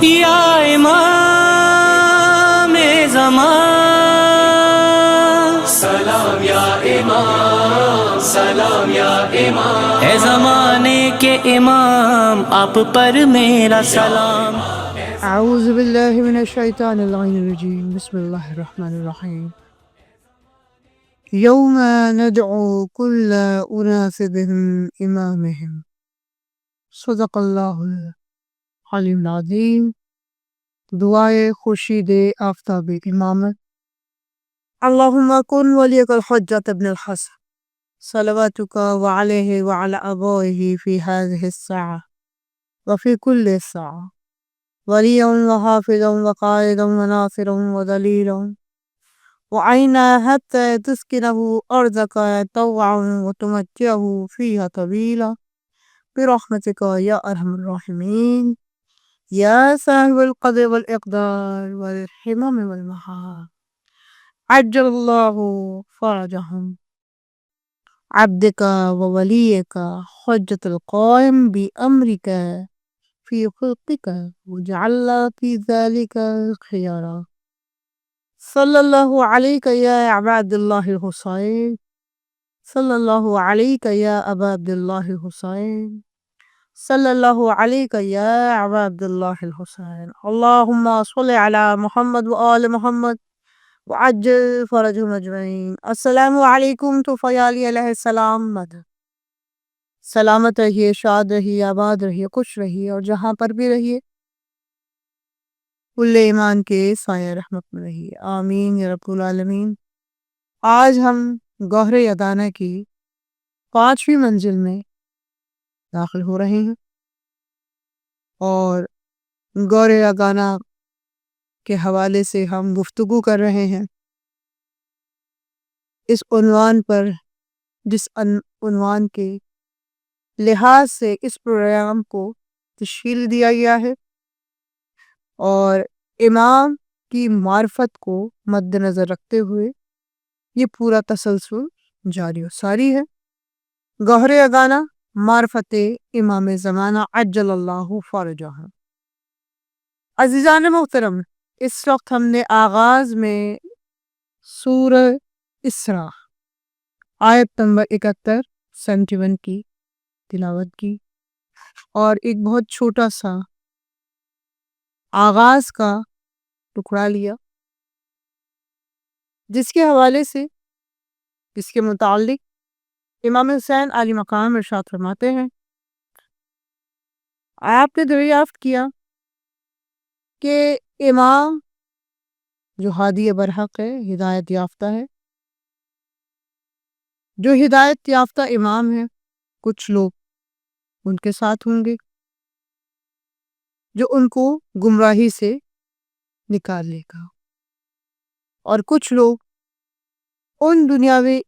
یا امام زمان، سلام یا امام، سلام یا امام، اے زمانے کے امام آپ پر میرا سلام۔ اعوذ باللہ من الشیطان اللعین الرجیم، بسم اللہ الرحمن الرحیم۔ یوم ندعو کل اناس بامامہم، صدق اللہ العلی العظیم۔ دعائے خورشید آفتاب امامت۔ اللہم کن ولیک الحجۃ ابن الحسن، صلواتک وعلیہ وعلی ابویہ فی ہذہ الساعة وفی کل ساعة، ولیا وحافظا وقائدا وناصرا ودلیلا، وعینا حتی تسکنہ ارضک طوعا وتمتعہ فیہا طویلا، برحمتک یا ارحم الراحمین، یا صاحب القدر والاقدار والحمم والمحال، عجل اللہ فرجہم، عبدک وولیک حجۃ القائم بامرک فی خلقک وجعل فی ذلک خیارا، صلی اللہ علیک یا ابا عبداللہ الحسین، صلی اللہ علیک یا ابا عبداللہ الحسین، صلی اللہ علیک یا ابا عبداللہ الحسین، اللہم صل علی محمد وآل محمد وعجل فرجہم اجمعین۔ السلام علیکم طفیلی علیہ السلام مدد، سلامت رہیے، شاد رہیے، آباد رہیے، خوش رہیے، اور جہاں پر بھی رہیے کل ایمان کے سایہ رحمت میں رہیے، آمین یا رب العالمین۔ آج ہم گوہر یگانہ کی 5ویں منزل میں داخل ہو رہے ہیں، اور گوہر یگانہ کے حوالے سے ہم گفتگو کر رہے ہیں اس عنوان پر، جس عنوان کے لحاظ سے اس پروگرام کو تشکیل دیا گیا ہے، اور امام کی معرفت کو مد نظر رکھتے ہوئے یہ پورا تسلسل جاری و ساری ہے۔ گوہر یگانہ معرفت امام زمانہ عجل اللہ فرجہ۔ عزیزان محترم، اس وقت ہم نے آغاز میں سورہ اسراء آیت نمبر 71 کی تلاوت کی، اور ایک بہت چھوٹا سا آغاز کا ٹکڑا لیا، جس کے حوالے سے، جس کے متعلق امام حسین علی مقام ارشاد فرماتے ہیں، آپ نے دریافت کیا کہ امام جو ہادی برحق ہے، ہدایت یافتہ ہے، جو ہدایت یافتہ امام ہے، کچھ لوگ ان کے ساتھ ہوں گے جو ان کو گمراہی سے نکال لے گا، اور کچھ لوگ ان دنیاوی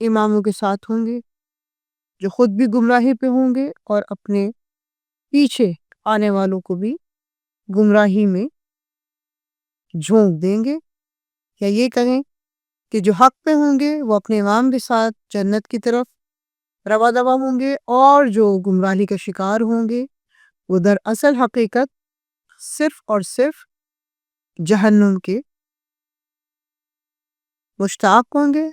اماموں کے ساتھ ہوں گے جو خود بھی گمراہی پہ ہوں گے اور اپنے پیچھے آنے والوں کو بھی گمراہی میں جھونک دیں گے، یا یہ کہیں کہ جو حق پہ ہوں گے وہ اپنے امام کے ساتھ جنت کی طرف رواں دواں ہوں گے، اور جو گمراہی کا شکار ہوں گے وہ دراصل حقیقت صرف اور صرف جہنم کے مشتاق ہوں گے،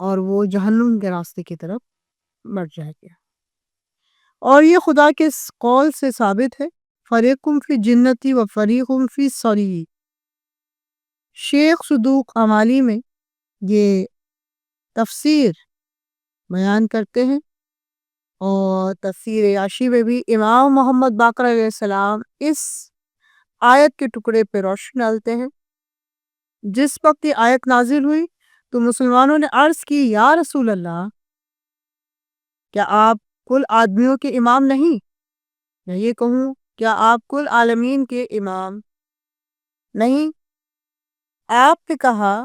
اور وہ جہنم کے راستے کی طرف بڑھ جائے گے۔ اور یہ خدا کے قول سے ثابت ہے، فریقم فی جنتی و فریقم فی السعیر۔ شیخ صدوق امالی میں یہ تفسیر بیان کرتے ہیں، اور تفسیر یاشی میں بھی امام محمد باقر علیہ السلام اس آیت کے ٹکڑے پہ روشنی ڈالتے ہیں۔ جس وقت یہ آیت نازل ہوئی تو مسلمانوں نے عرض کی، یا رسول اللہ، کیا آپ کل آدمیوں کے امام نہیں؟ یا یہ کہوں، کیا آپ کل عالمین کے امام نہیں؟ آپ نے کہا،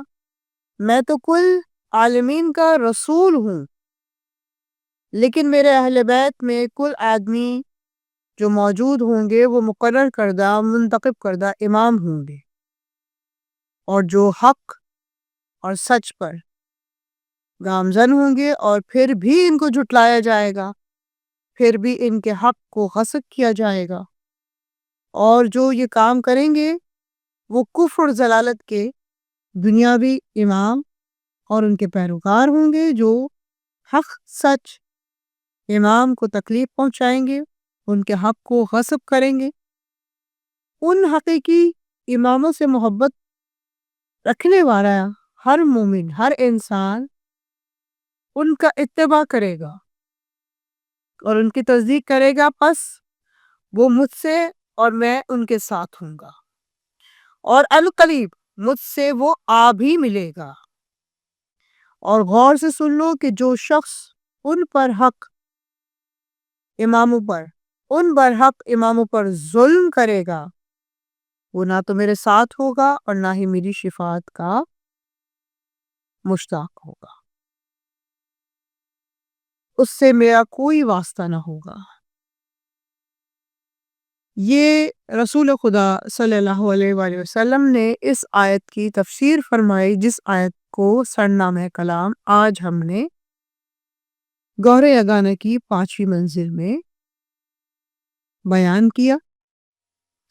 میں تو کل عالمین کا رسول ہوں، لیکن میرے اہل بیت میں کل آدمی جو موجود ہوں گے وہ مقرر کردہ، منتخب کردہ امام ہوں گے، اور جو حق اور سچ پر گامزن ہوں گے، اور پھر بھی ان کو جھٹلایا جائے گا، پھر بھی ان کے حق کو غصب کیا جائے گا، اور جو یہ کام کریں گے وہ کفر اور ضلالت کے دنیاوی امام اور ان کے پیروکار ہوں گے، جو حق سچ امام کو تکلیف پہنچائیں گے، ان کے حق کو غصب کریں گے۔ ان حقیقی اماموں سے محبت رکھنے والا ہر مومن، ہر انسان ان کا اتباع کرے گا اور ان کی تصدیق کرے گا، پس وہ مجھ سے اور میں ان کے ساتھ ہوں گا، اور القریب مجھ سے وہ آ بھی ملے گا۔ اور غور سے سن لو کہ جو شخص ان برحق اماموں پر ظلم کرے گا وہ نہ تو میرے ساتھ ہوگا اور نہ ہی میری شفاعت کا مشتاق ہوگا، اس سے میرا کوئی واسطہ نہ ہوگا۔ یہ رسول خدا صلی اللہ علیہ وآلہ وسلم نے اس آیت کی تفسیر فرمائی، جس آیت کو سرنامہ کلام آج ہم نے گوہر یگانہ کی 5ویں منزل میں بیان کیا،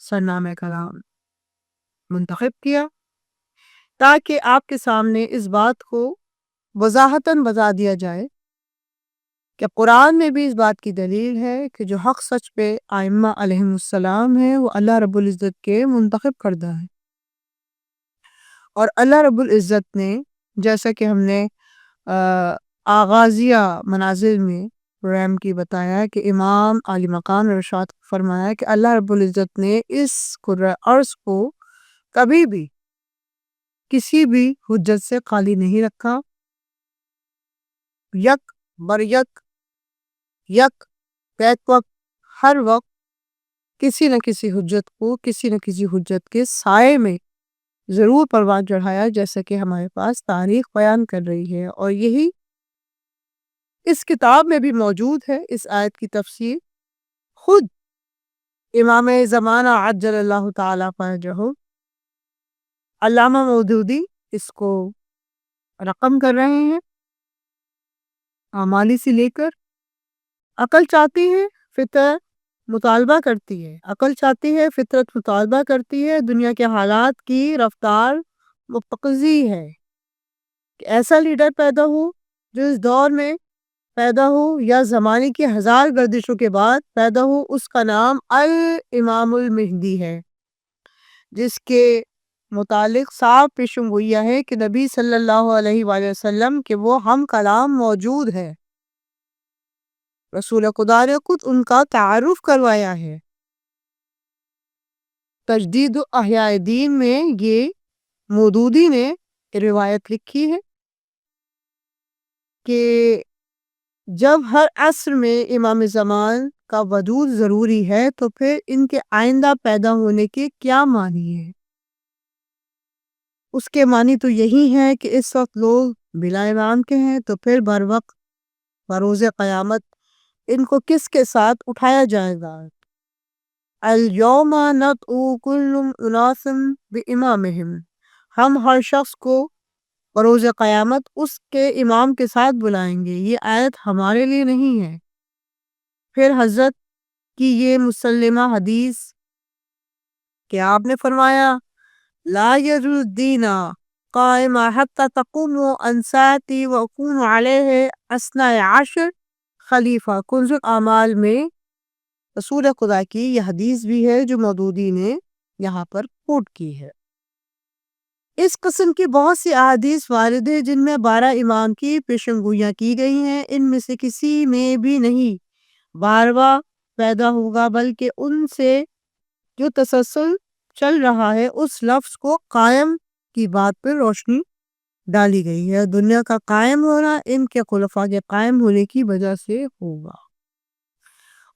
سرنامہ کلام منتخب کیا، تاکہ آپ کے سامنے اس بات کو وضاحتاً بتا دیا جائے کہ قرآن میں بھی اس بات کی دلیل ہے کہ جو حق سچ پہ ائمہ علیہم السلام ہیں وہ اللہ رب العزت کے منتخب کردہ ہیں، اور اللہ رب العزت نے جیسا کہ ہم نے آغازیہ منازل میں پروگرام کی بتایا کہ امام علی مقام نے ارشاد فرمایا کہ اللہ رب العزت نے اس کرۂ ارض کو کبھی بھی کسی بھی حجت سے خالی نہیں رکھا، یک بر یک بیک وقت ہر وقت کسی نہ کسی حجت کو کسی نہ کسی حجت کے سائے میں ضرور پروان چڑھایا، جیسا کہ ہمارے پاس تاریخ بیان کر رہی ہے، اور یہی اس کتاب میں بھی موجود ہے۔ اس آیت کی تفسیر خود امام زمانہ عجل اللہ تعالیٰ فرجہ علامہ مودودی اس کو رقم کر رہے ہیں، اعمالی سے لے کر عقل چاہتی ہے فطرت مطالبہ کرتی ہے، عقل چاہتی ہے فطرت مطالبہ کرتی ہے، دنیا کے حالات کی رفتار مقتضی ہے کہ ایسا لیڈر پیدا ہو جو اس دور میں پیدا ہو یا زمانے کی 1000 گردشوں کے بعد پیدا ہو۔ اس کا نام الامام المہدی ہے، جس کے متعلق صاف پیشن گوئیاں ہے کہ نبی صلی اللہ علیہ وآلہ وسلم کہ وہ ہم کلام موجود ہے، رسول خدا نے خود ان کا تعارف کروایا ہے۔ تجدید احیاء دین میں یہ مودودی نے روایت لکھی ہے کہ جب ہر عصر میں امام زمان کا وجود ضروری ہے تو پھر ان کے آئندہ پیدا ہونے کے کیا معنی ہے؟ اس کے معنی تو یہی ہے کہ اس وقت لوگ بلا امام کے ہیں، تو پھر بر وقت بروز قیامت ان کو کس کے ساتھ اٹھایا جائے گا؟ الیوم ندعو کل اناس بامامہم، ہم ہر شخص کو بروز قیامت اس کے امام کے ساتھ بلائیں گے۔ یہ آیت ہمارے لیے نہیں ہے۔ پھر حضرت کی یہ مسلمہ حدیث کہ آپ نے فرمایا لا یزول الدین قائم حتی تقوم عن ساعتی واکون علیہ اثنا عشر خلیفہ۔ کنز الاعمال میں رسول خدا کی یہ حدیث بھی ہے جو مودودی نے یہاں پر کوٹ کی ہے۔ اس قسم کی بہت سی احادیث وارد ہیں جن میں 12 امام کی پیشن گوئیاں کی گئی ہیں، ان میں سے کسی میں بھی نہیں 12واں پیدا ہوگا، بلکہ ان سے جو تسلسل چل رہا ہے اس لفظ کو قائم کی بات پر روشنی ڈالی گئی ہے۔ دنیا کا قائم ہونا ان کے خلفاء کے قائم ہونے کی وجہ سے ہوگا۔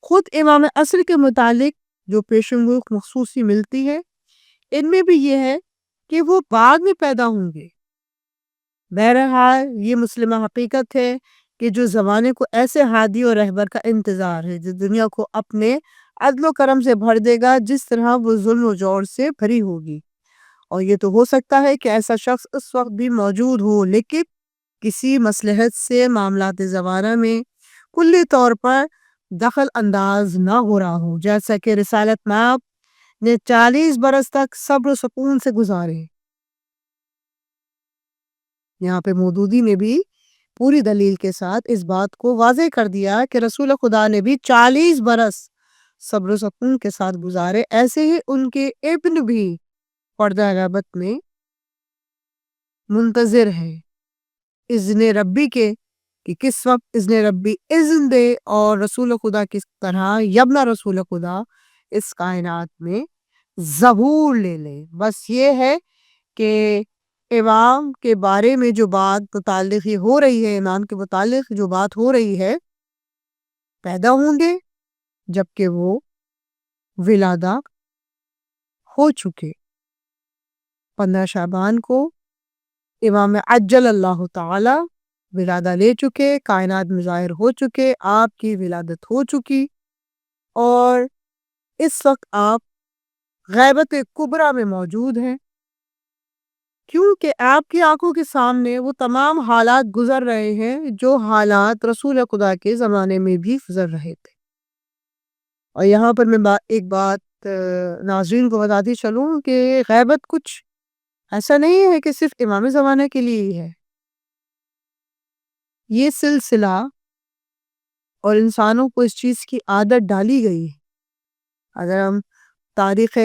خود امام عصر کے متعلق جو پیشن گوئی مخصوصی ملتی ہے ان میں بھی یہ ہے کہ وہ بعد میں پیدا ہوں گے۔ بہرحال یہ مسلمہ حقیقت ہے کہ جو زمانے کو ایسے ہادی اور رہبر کا انتظار ہے جو دنیا کو اپنے عدل و کرم سے بھر دے گا جس طرح وہ ظلم و جور سے بھری ہوگی، اور یہ تو ہو سکتا ہے کہ ایسا شخص اس وقت بھی موجود ہو لیکن کسی مصلحت سے معاملات زمانہ میں کلی طور پر دخل انداز نہ ہو رہا ہو، جیسا کہ رسالت مآب نے 40 برس تک صبر و سکون سے گزارے۔ یہاں پہ مودودی نے بھی پوری دلیل کے ساتھ اس بات کو واضح کر دیا کہ رسول خدا نے بھی 40 برس صبر و سکون کے ساتھ گزارے، ایسے ہی ان کے ابن بھی پردہ غیبت میں منتظر ہے اذن ربی کے، کہ کس وقت اذن ربی اذن دے اور رسول خدا کس طرح یبنا رسول خدا اس کائنات میں ظہور لے لے۔ بس یہ ہے کہ امام کے بارے میں جو بات متعلق یہ ہو رہی ہے، امام کے متعلق جو بات ہو رہی ہے، پیدا ہوں گے جبکہ وہ ولادہ ہو چکے۔ 15 شعبان کو امام عجل اللہ تعالی ولادہ لے چکے، کائنات میں ظاہر ہو چکے، آپ کی ولادت ہو چکی، اور اس وقت آپ غیبت کبریٰ میں موجود ہیں، کیونکہ آپ کی آنکھوں کے سامنے وہ تمام حالات گزر رہے ہیں جو حالات رسول خدا کے زمانے میں بھی گزر رہے تھے۔ اور یہاں پر میں ایک بات ناظرین کو بتاتی چلوں کہ غیبت کچھ ایسا نہیں ہے کہ صرف امام زمانے کے لیے ہی ہے، یہ سلسلہ اور انسانوں کو اس چیز کی عادت ڈالی گئی ہے۔ اگر ہم تاریخ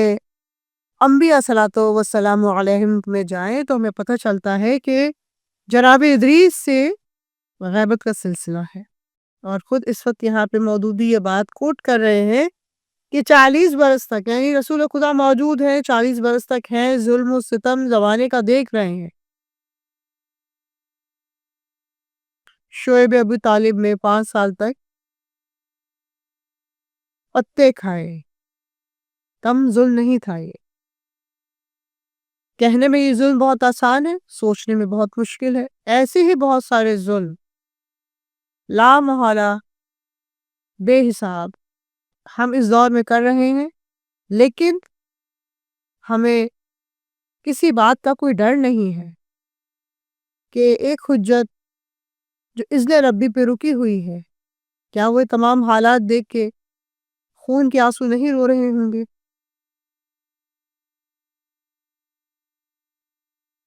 انبیاء صلاۃ وسلام علیہم میں جائیں تو ہمیں پتہ چلتا ہے کہ جناب ادریس سے غیبت کا سلسلہ ہے، اور خود اس وقت یہاں پہ مودودی یہ بات کوٹ کر رہے ہیں کہ 40 برس تک، یعنی رسول خدا موجود ہیں، 40 برس تک ہیں، ظلم و ستم زمانے کا دیکھ رہے ہیں۔ شعیب ابو طالب نے 5 سال تک پتے کھائے، کم ظلم نہیں تھا۔ یہ کہنے میں یہ ظلم بہت آسان ہے، سوچنے میں بہت مشکل ہے۔ ایسے ہی بہت سارے ظلم لا محالہ بے حساب ہم اس دور میں کر رہے ہیں، لیکن ہمیں کسی بات کا کوئی ڈر نہیں ہے کہ ایک حجت جو اذن ربی پہ رکی ہوئی ہے، کیا وہ تمام حالات دیکھ کے خون کے آنسو نہیں رو رہے ہوں گے؟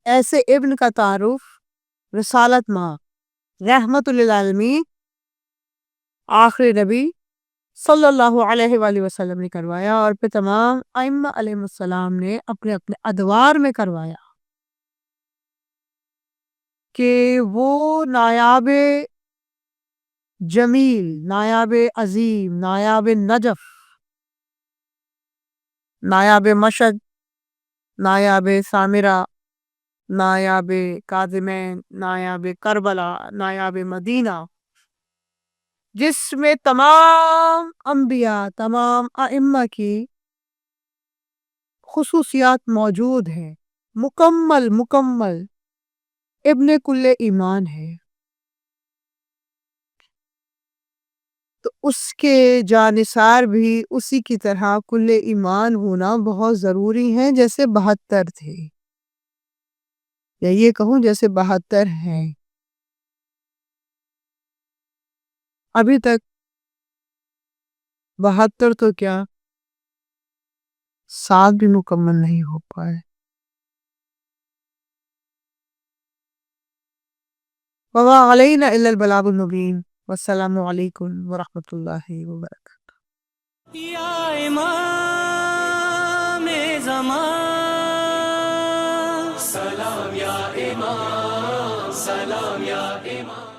ایسے ابن کا تعارف رسالت ماں رحمت للعالمین آخری نبی صلی اللہ علیہ وآلہ وسلم نے کروایا، اور پھر تمام ائمہ علیہ السلام نے اپنے اپنے ادوار میں کروایا، کہ وہ نایاب جمیل، نایاب عظیم، نایاب نجف، نایاب مشہد، نایاب سامرہ، نایاب کاظمین، نایاب کربلا، نایاب مدینہ، جس میں تمام انبیاء، تمام ائمہ کی خصوصیات موجود ہیں، مکمل ابن کل ایمان ہے، تو اس کے جانثار بھی اسی کی طرح کل ایمان ہونا بہت ضروری ہے، جیسے 72 تھے، یا یہ کہوں جیسے 72 ہیں۔ ابھی تک 72 تو کیا 7 بھی مکمل نہیں ہو پائے۔ وما علینا الا البلاغ المبین، والسلام علیکم ورحمۃ اللہ وبرکاتہ۔ یا امام زمان، سلام یا امام، سلام یا امام۔